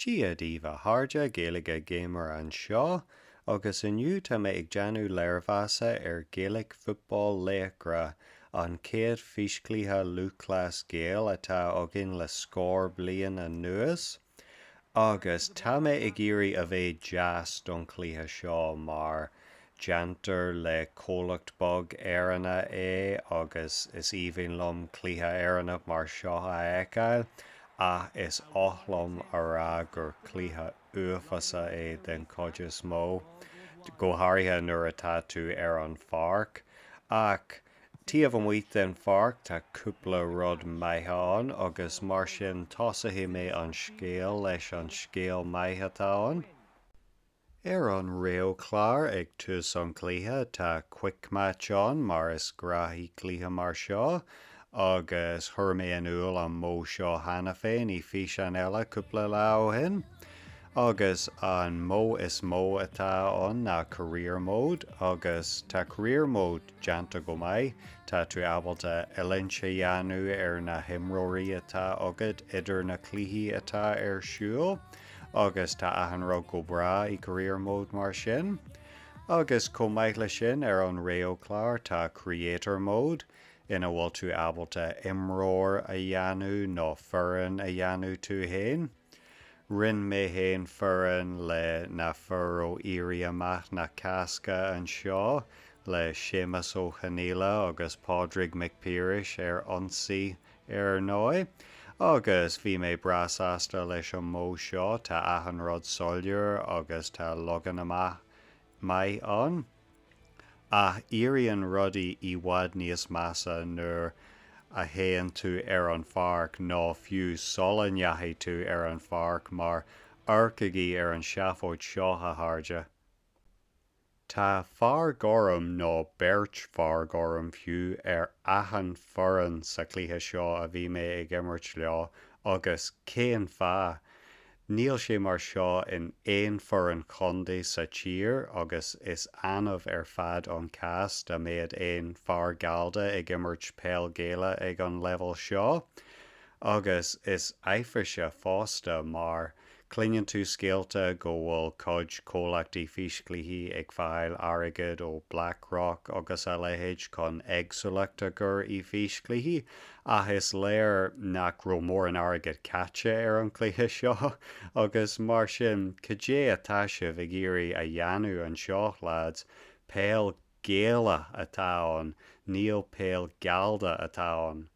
Giadiva harja Gaeilge gamer an seo, agus inniu tá mé ag deanú léirmheasa Gaelic Football Laochra an céad físclíthe luachlas Gael atá agin le scór bliain an nuas. Agus tá mé ag iarraidh a bheith jazz don chlíthe seo mar jantar le cólacht bog éireanna agus is even lom clíthe éireanna mar seo a eiceáil. Is áthlumm ará gur clíthe uafasa den codis mó go háirithe nuair atá tú an pharc. Ach tíobh an mhuit den pharc tá cúpla rud maithe ann agus mar sin tosaithe mé an scéal leis an scéal maithe tá ann. An réo chlár ag tús an clíthe tá quick match an mar is graithí clíthe mar seo. Agus thur mé an uail an mó seo hena féin I fís an eile cúpla lá hin. Agus an mó is mó atá an na career mode, agus tá career mode deanta go mbeidh, tá tú ábalta oilinse dheanú na himróirí atá agad idir na cluichí atá siúl, agus tá aithnearán go bra I career mode mar sin. Agus chomh maith le sin an réo chlár tá creator mode, ina bhfuil tú ábalta imróir a dheanú nó forann a dheanú tú hain. Rinn mé hain forann le na furó irí amach na casca an seo, le Seamus Ó Chanéla agus Pádraig McPíris ionsaí nói. Agus bhí mé brasasta leis an mó seo tá aithnearán soilúir agus tá logan amach mai an. Iríonn rudaí I bhfad níos measa nuair a théann tú an pharc nó fiú sola neathaigh tú an pharc mar arcaigí an seafóid seo a tharde. Tá fear gurm nó beirt fear gurm fiú aithin forann sa chlíthe seo a bhí mé ag imirt leo agus céan feadh. Níl sé mar seo in éon forann condaí sa tír agus is anmh fad an cas de méad éon fear Gaeilge ag imirt péal géile ag an leibhel seo. Agus is éifrise fásta mar clíonn tú scéalta go bhfuil cod cólachtaí físclíthe ag fáil airgid ó Blackrock agus a leithéid chun éagsúlaachta gur I físclíthe, is léir nach raibh mór an airgid caite an chlíthe seo, agus mar sin cé atá sibh ag iarraidh a dheanú an seo lads, péal géala atá ann, níl péal Gaeilge atá ann.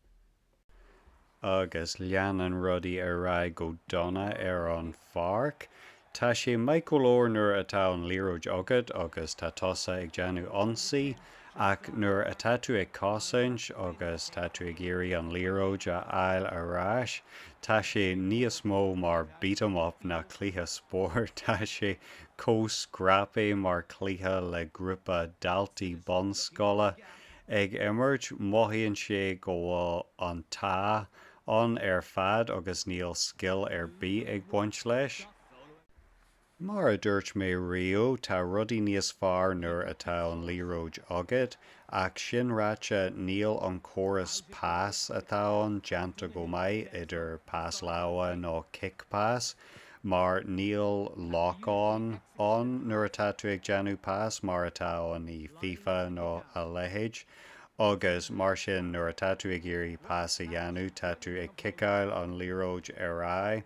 Agus leanan rudaí ra go donna an pharc. Tá sé maiceolóir nuair atá an líróid agad agus tá tosa ag deanú ionsaí, ach nuair atá tú ag cásaint agus tá tú ag iarraidh an líróid a fháil arás, tá sé níos mó mar beat 'em up na clíthe spóir, tá sé cóscrapé mar clíthe le grúpa daltaí bonscola ag imirt, maithíonn sé go bhfuil an tá an fad agus níl skill bí ag baint leis. Mar a dúirt mé rio tá rudaí níos fearr nuair atá an líróid agad, ach sin ráite níl an chóras pass atá an deanta go mbeidh idir pass láha nó kick pass, mar níl lock-on nuair atá tú ag deanú pass mar atá an I FIFA nó a leithéid. Agus mar sin nuair atá tú ag iarraidh pass a dheanú tá tú ag kickáil an líróid ará,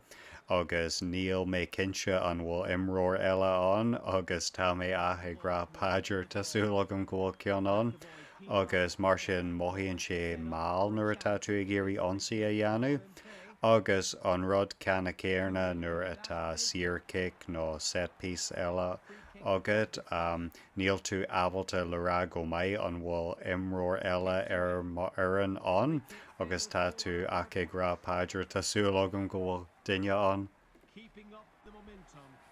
agus níl mé cinse an bhfuil imróir eile an, agus tá mé ag rá paidir tásúil agam go bhfuil ceann an, agus mar sin maithíonn sé máil nuair atá tú ag iarraidh ionsaí a dheanú. Agus an rud ceanna céarna nuair atá siar kick nó set piece eile agad, níl tú ábalta le rá go mbeidh an bhfuil imróir eile an an, agus tá tú ag rá paidir tásúil agam go bhfuil duine an.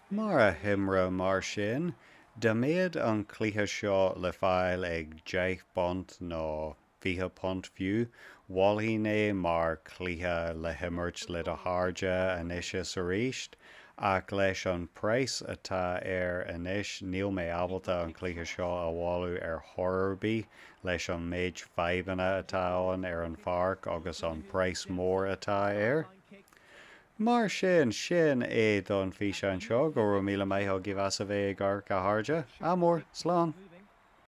Mar a himre mar sin, de méad an clíthe seo le fáil ag 10 pont nó 20 pont fiú, bháilhíonn é mar clíthe le himirt le a tharde anois sa ríist, ach leis an preis atá anois níl mé ábalta an clíthe seo a bháilú thorbí leis an méid feibanna atá an pharc agus an preis mór atá Mar sin é don fi an seo go míle maitho gihheasa bheith gar go háde. Amór, slán.